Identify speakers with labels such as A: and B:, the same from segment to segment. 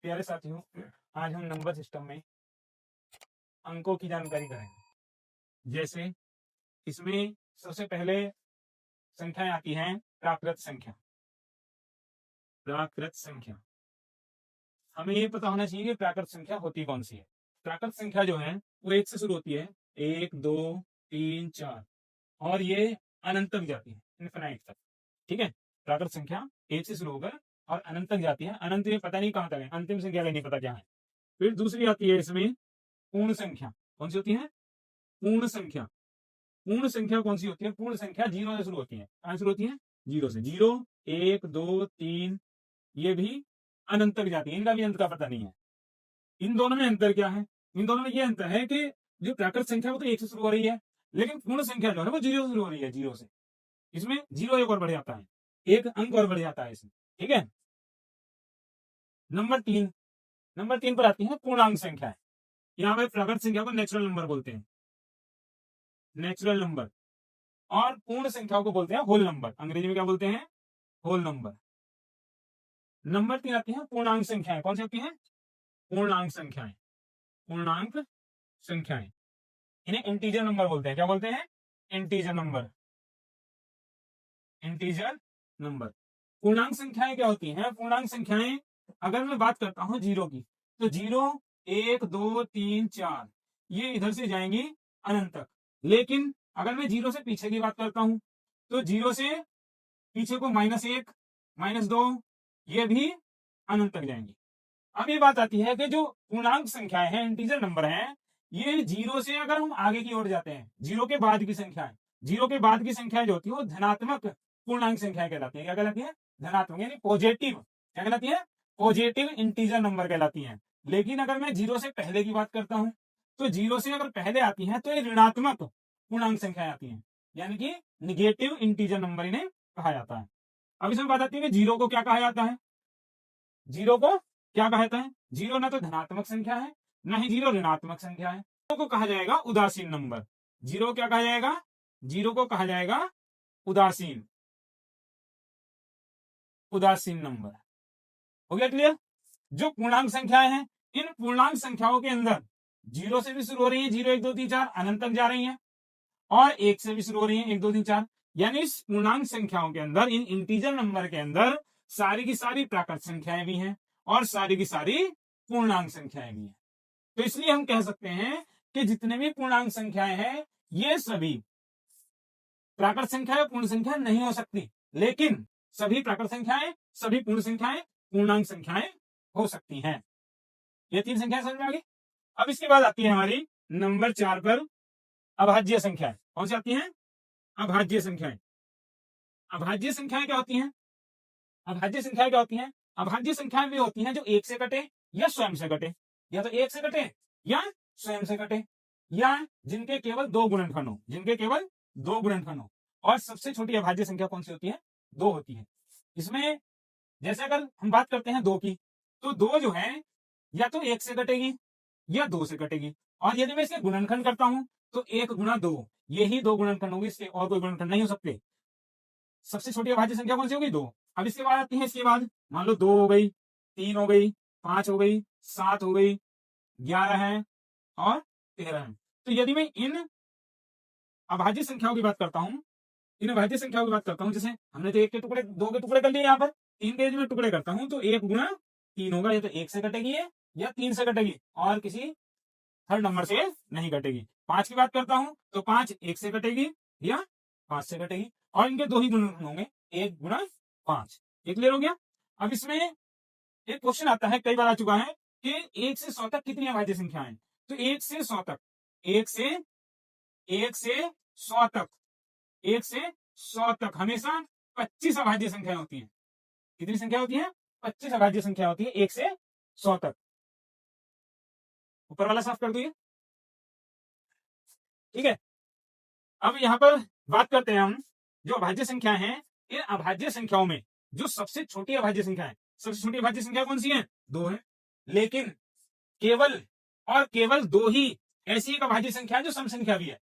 A: प्यारे साथियों, आज हम नंबर सिस्टम में अंकों की जानकारी करेंगे। जैसे इसमें सबसे पहले संख्याएं आती हैं प्राकृत संख्या। प्राकृत संख्या हमें ये पता होना चाहिए कि प्राकृत संख्या होती कौन सी है। प्राकृत संख्या जो है वो एक से शुरू होती है, 1 2 3 4, और ये अनंत तक जाती है, इनफिनाइट तक। ठीक है, प्राकृत संख्या एक से शुरू होकर और अनंत तक जाती है। अनंत में पता नहीं कहां तक है, अंतिम संख्या का नहीं पता क्या है। फिर दूसरी आती है इसमें पूर्ण संख्या। कौन सी होती है? पूर्ण संख्या। पूर्ण संख्या कौन सी होती है? पूर्ण संख्या जीरो से शुरू होती है। कहां शुरू होती है? जीरो से। 0 1 2 3, ये भी अनंत तक जाती है, इनका भी अंत का पता नहीं है। इन दोनों में अंतर क्या है? इन दोनों में ये अंतर है कि जो प्राकृत संख्या वो तो एक से शुरू हो रही है, लेकिन पूर्ण संख्या जो है वो जीरो से शुरू हो रही है, जीरो से। इसमें जीरो एक और बढ़ जाता है, एक अंक और बढ़ जाता है इसमें। ठीक है, नंबर 3 पर आती है पूर्णांक संख्या। यहाँ पे प्राकृत संख्या को नेचुरल नंबर बोलते हैं, नेचुरल नंबर। और पूर्ण संख्याओं को बोलते हैं होल नंबर। अंग्रेजी में क्या बोलते हैं? Whole number. नंबर 3 आती है पूर्णांक संख्याएं। कौन सी होती हैं? पूर्णांक संख्याएं। पूर्णांक संख्याएं, इन्हें इंटीजर नंबर बोलते हैं। क्या बोलते हैं? Integer number. Integer number. पूर्णांक संख्याएं क्या होती हैं? पूर्णांक संख्याएं, अगर मैं बात करता हूं जीरो की, तो 0 1 2 3 4 ये इधर से जाएंगी अनंत तक। लेकिन अगर मैं जीरो से पीछे की बात करता हूं, तो जीरो से पीछे को -1 -2 ये भी अनंत तक जाएंगी। अब ये बात आती है कि जो पूर्णांक संख्याएं हैं, इंटीजर नंबर हैं, ये जीरो से अगर हम आगे की ओर जाते हैं, जीरो के बाद की संख्याएं, जीरो के बाद की संख्याएं जो होती है वो धनात्मक पूर्णांक संख्याएं कहलाती है। क्या कहलाती है? धनात्मक, यानी पॉजिटिव। क्या कहलाती है? पॉजिटिव इंटीजर नंबर कहलाती है। लेकिन अगर मैं जीरो से पहले की बात करता हूं, तो जीरो से अगर पहले आती है तो ये ऋणात्मक पूर्णांक संख्याएं आती हैं, यानी कि निगेटिव इंटीजर नंबर इन्हें कहा जाता है। अब इसमें बात आती है कि जीरो को क्या कहा जाता है? जीरो को क्या कहा जाता है? जीरो ना तो धनात्मक संख्या है, ना ही जीरो ऋणात्मक संख्या है। जीरो को कहा जाएगा उदासीन नंबर। जीरो क्या कहा जाएगा? जीरो को कहा जाएगा उदासीन, उदासीन नंबर। हो गया क्लियर? जो पूर्णांक संख्याएं हैं, इन पूर्णांक संख्याओं के अंदर जीरो से भी शुरू हो रही है, 0 1 2 3 4 अनंत तक जा रही हैं, और एक से भी शुरू हो रही है, 1 2 3 4। यानी इस पूर्णांक संख्याओं के अंदर, इन इंटीजर नंबर के अंदर सारी की सारी प्राकृत संख्याएं भी हैं और सारी की सारी पूर्णांक संख्याएं भी हैं। तो इसलिए हम कह सकते हैं कि जितने भी पूर्णांक संख्याएं हैं ये सभी प्राकृत संख्या या पूर्ण संख्या नहीं हो सकती, लेकिन सभी प्राकृत संख्याएं, सभी पूर्ण संख्याएं, पूर्णांक संख्याएं हो सकती हैं। ये 3 संख्याएं समझ में आ गई। अब इसके बाद आती है हमारी नंबर 4 पर अभाज्य संख्याएं। कौन सी आती हैं? अभाज्य संख्याएं। अभाज्य संख्याएं क्या होती हैं? अभाज्य संख्याएं क्या होती हैं? अभाज्य संख्याएं भी होती हैं जो एक से कटे या स्वयं से कटे, या तो एक से कटे या स्वयं से कटे, या जिनके केवल 2 गुणनखंड हो, जिनके केवल 2 गुणनखंड हो। और सबसे छोटी अभाज्य संख्या कौन सी होती है? 2 होती है। इसमें जैसे अगर हम बात करते हैं 2 की, तो 2 जो है या तो 1 से कटेगी या 2 से कटेगी। और यदि मैं इसके गुणनखंड करता हूं तो 1 गुणा 2, यही 2 गुणनखंड होंगे, इसके और कोई गुणनखंड नहीं हो सकते। सबसे छोटी अभाज्य संख्या कौन सी होगी? 2। अब इसके बाद आती है, इसके बाद मान लो 2 हो गई, 3 हो गई, 5 हो गई, 7 हो गई, 11 है और 13 है। तो यदि मैं इन अभाज्य संख्याओं की बात करता हूं, इन अभाज्य संख्याओं की बात करता हूं, जैसे हमने तो 1 के टुकड़े 2 के टुकड़े कर लिए, यहाँ पर 3 के में टुकड़े करता हूं तो 1 गुणा 3 होगा। या तो 1 से कटेगी है या 3 से कटेगी, और किसी थर्ड नंबर से नहीं कटेगी। 5 की बात करता हूं तो 5 1 से कटेगी या 5 से कटेगी, और इनके 2 ही गुण होंगे, 1 गुणा 5। ये क्लियर हो गया? अब इसमें एक क्वेश्चन आता है, कई बार आ चुका है, कि 1 से 100 तक कितनी अभाज्य संख्या है? तो 1 से 100 तक, 1 से 100 तक, 1 से 100 तक हमेशा 25 अभाज्य संख्याएं होती हैं। कितनी संख्या होती है? 25 अभाज्य संख्या होती है 1 से 100 तक। ऊपर वाला साफ कर दिए, ठीक है। अब यहां पर बात करते हैं हम जो अभाज्य संख्या है, इन अभाज्य संख्याओं में जो सबसे छोटी अभाज्य संख्या है, सबसे छोटी अभाज्य संख्या कौन सी है? 2 है। लेकिन केवल और केवल 2 ही ऐसी एक अभाज्य संख्या है जो सम संख्या भी है।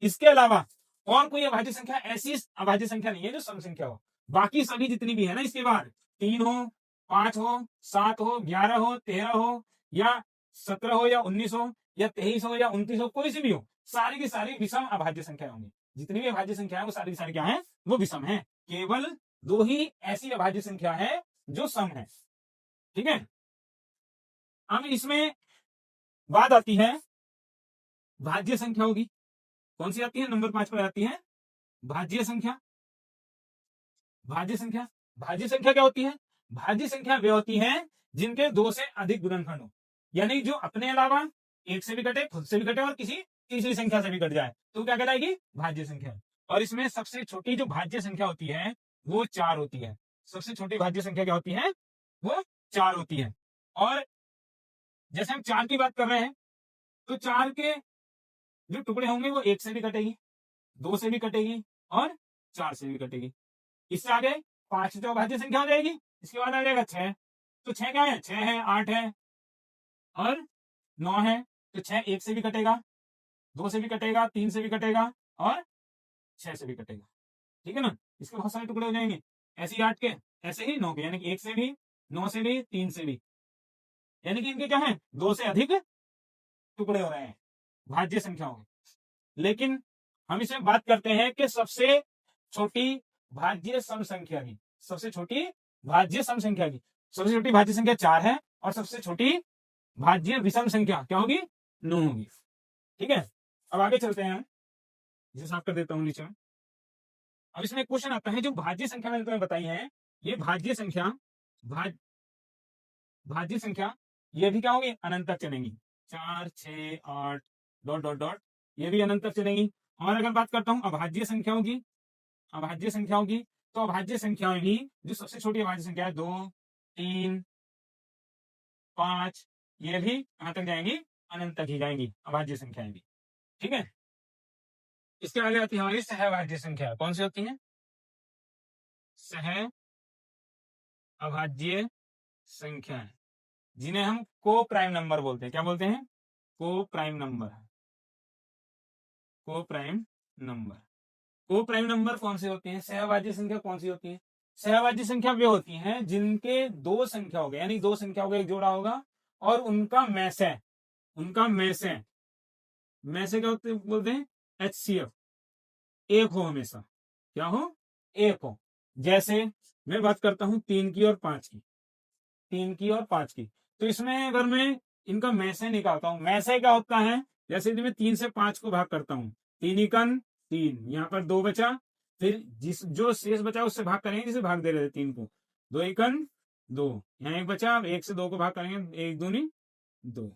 A: इसके अलावा और कोई अभाज्य संख्या, ऐसी अभाज्य संख्या नहीं है जो सम संख्या हो। बाकी सभी जितनी भी है ना, इसके बाद 3 हो, 5 हो, 7 हो, 11 हो, 13 हो, या 17 हो, या 19 हो, या 23 हो, या 29 हो, कोई सी भी हो, सारी की सारी विषम अभाज्य संख्या होंगी। जितनी भी अभाज्य संख्या है वो सारी की सारी क्या है, वो विषम है। केवल 2 ही ऐसी अभाज्य संख्या है जो सम है। ठीक है, अब इसमें बात आती है भाज्य संख्याओं की। कौन सी आती है, नंबर 5 पर आती है भाज्य संख्या। भाज्य संख्या, भाज्य संख्या क्या होती है, भाज्य संख्या वे होती है जिनके 2 से अधिक गुणनखंड हो, यानी जो अपने अलावा एक से भी कटे, खुद से भी कटे, और किसी तीसरी संख्या से भी कट जाए, तो क्या कहलाएगी, भाज्य संख्या। और इसमें सबसे छोटी जो भाज्य संख्या होती है वो 4 होती है। सबसे छोटी भाज्य संख्या क्या होती है, वो 4 होती है। और जैसे हम 4 की बात कर रहे हैं, तो 4 के जो टुकड़े होंगे वो 1 से भी कटेगी, 2 से भी कटेगी, और 4 से भी कटेगी। इससे आगे 5 तो अभाज्य संख्या हो जाएगी। इसके बाद आ जाएगा 6, तो 6 क्या है, 6 है, 8 है, और 9 है। तो 6 1 से भी कटेगा, 2 से भी कटेगा, 3 से भी कटेगा, और 6 से भी कटेगा। ठीक है ना, इसके बहुत सारे टुकड़े हो जाएंगे। ऐसे ही 8 के, ऐसे ही 9 के, यानी कि 1 से भी, 9 से भी, 3 से भी, यानी कि इनके क्या है, 2 से अधिक टुकड़े हो रहे हैं भाज्य संख्याओं के। लेकिन हम इसमें बात करते हैं कि सबसे छोटी भाज्य सम संख्या की, सबसे छोटी भाज्य सम संख्या की, सबसे छोटी भाज्य संख्या 4 है, और सबसे छोटी भाज्य विषम संख्या क्या होगी, 9 होगी। ठीक है, अब आगे चलते हैं हम, इसे साफ कर देता हूं नीचे में। अब इसमें क्वेश्चन आता है, जो भाज्य संख्या मैंने तुम्हें बताई है, ये भाज्य संख्या, भाज्य संख्या ये भी क्या होगी, अनंत तक चलेंगी। 4, 6, 8 डॉट डॉट डॉट, ये भी अनंत तक चलेंगी। और अगर बात करता हूं अभाज्य संख्याओं की, अभाज्य संख्याओं की, तो अभाज्य संख्याएं भी, जो सबसे छोटी अभाज्य संख्या है 2, 3, 5, ये भी कहां तक जाएंगी, अनंत तक ही जाएंगी अभाज्य संख्याएं भी। ठीक है, इसके आगे आती है हमारी सहअभाज्य संख्या। कौन सी होती है, सह अभाज्य संख्या, जिन्हें हम को प्राइम नंबर बोलते हैं। क्या बोलते हैं, को प्राइम नंबर। को प्राइम नंबर, को प्राइम नंबर कौन से होते हैं, सहअभाज्य संख्या कौन सी होती है, सहअभाज्य संख्या वे होती हैं जिनके 2 संख्या हो गए, यानी 2 संख्याओं का एक जोड़ा होगा, और उनका मैसे, उनका मैसे, मैसे क्या होते बोलते हैं, HCF, एक हो हमेशा। क्या हो, एक हो। जैसे मैं बात करता हूं 3 की और 5 की, 3 की और 5 की, तो इसमें अगर मैं इनका मैसे निकालता हूं, मैसे क्या होता है, जैसे यदि मैं 3 से 5 को भाग करता हूं, 3 एकन 3, यहाँ पर 2 बचा, फिर जिस जो शेष बचा उससे भाग करेंगे, जिसे भाग दे रहे थे 3 को, 2 एकन 2, यहाँ 1 बचा, 1 से 2 को भाग करेंगे, 1 दूनी 2,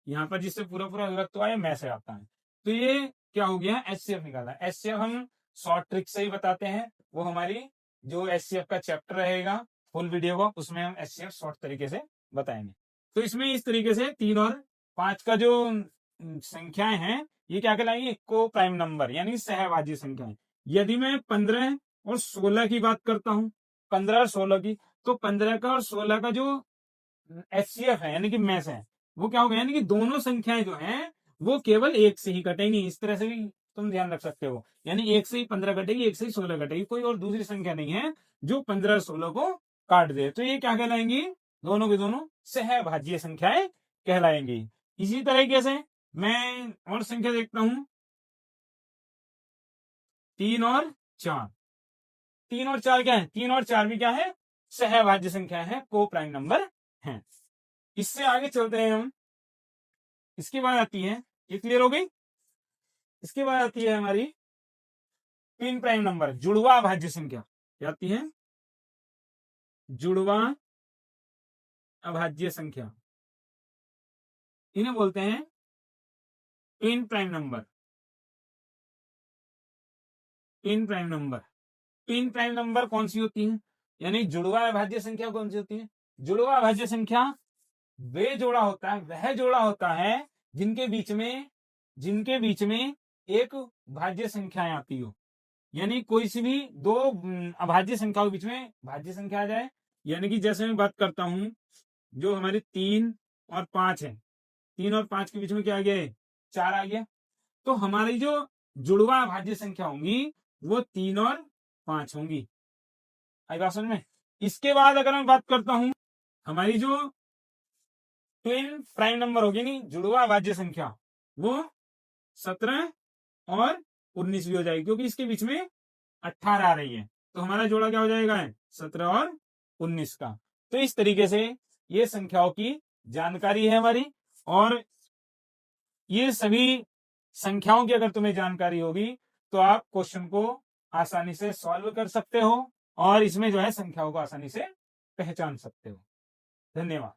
A: यहाँ पर जिससे पूरा पूरा विभक्त हुआ है मैसे आता है। तो ये क्या हो गया, HCF निकाला। HCF हम शॉर्ट ट्रिक से ही बताते हैं, वो हमारी जो HCF का चैप्टर रहेगा फुल वीडियो का, उसमें हम HCF शॉर्ट तरीके से बताएंगे। तो इसमें इस तरीके से 3 और 5 का जो संख्याएं हैं, ये क्या कहलाएंगी, को प्राइम नंबर, यानी सहअभाज्य संख्याएं। यदि मैं 15 और 16 की बात करता हूं, 15 और 16 की, तो 15 का और 16 का जो HCF है, यानी कि मैस है, वो क्या होगा, यानी कि दोनों संख्याएं जो हैं वो केवल 1 से ही कटेंगी। इस तरह से भी तुम ध्यान रख सकते हो, यानी 1 से ही 15 कटेगी, 1 से ही 16 कटेगी, कोई और दूसरी संख्या नहीं है जो 15 और 16 को काट दे। तो ये क्या कहलाएंगी, दोनों के दोनों सहअभाज्य संख्याएं कहलाएंगी। इसी तरीके से मैं और संख्या देखता हूं, 3 और 4, 3 और 4 क्या है, 3 और 4 भी क्या है, सहअभाज्य संख्या है, को प्राइम नंबर है। इससे आगे चलते हैं हम, इसके बाद आती है, ये क्लियर हो गई, इसके बाद आती है हमारी पिन प्राइम नंबर, जुड़वा अभाज्य संख्या। क्या आती है, जुड़वा अभाज्य संख्या, इन्हें बोलते हैं pin prime number. Pin prime number, pin prime number कौन सी होती है, यानी जुड़वा अभाज्य संख्या कौन सी होती है, जुड़वा अभाज्य संख्या वे जोड़ा होता है, वह जोड़ा होता है जिनके बीच में एक भाज्य संख्याएं आती हो, यानी कोई सी भी 2 अभाज्य संख्याओं के बीच में भाज्य संख्या आ जाए। यानी कि जैसे मैं बात करता हूं, जो हमारे 3 और 5 है, 3 और 5 के बीच में क्या आ गया, 4 आ गया, तो हमारी जो जुड़वा अभाज्य संख्या होंगी वो 3 और 5 होंगी। आई बात समझ में। इसके बाद अगर मैं बात करता हूं हमारी जो ट्विन प्राइम नंबर होगी नहीं, जुड़वा वाज्य संख्या, वो 17 और 19 भी हो जाएगी, क्योंकि इसके बीच में 18 आ रही है, तो हमारा जोड़ा क्या हो जाएगा, 17 और 19 का। तो इस तरीके से ये संख्याओं की जानकारी है हमारी, और ये सभी संख्याओं की अगर तुम्हें जानकारी होगी तो आप क्वेश्चन को आसानी से सॉल्व कर सकते हो और इसमें जो है संख्याओं को आसानी से पहचान सकते हो। धन्यवाद।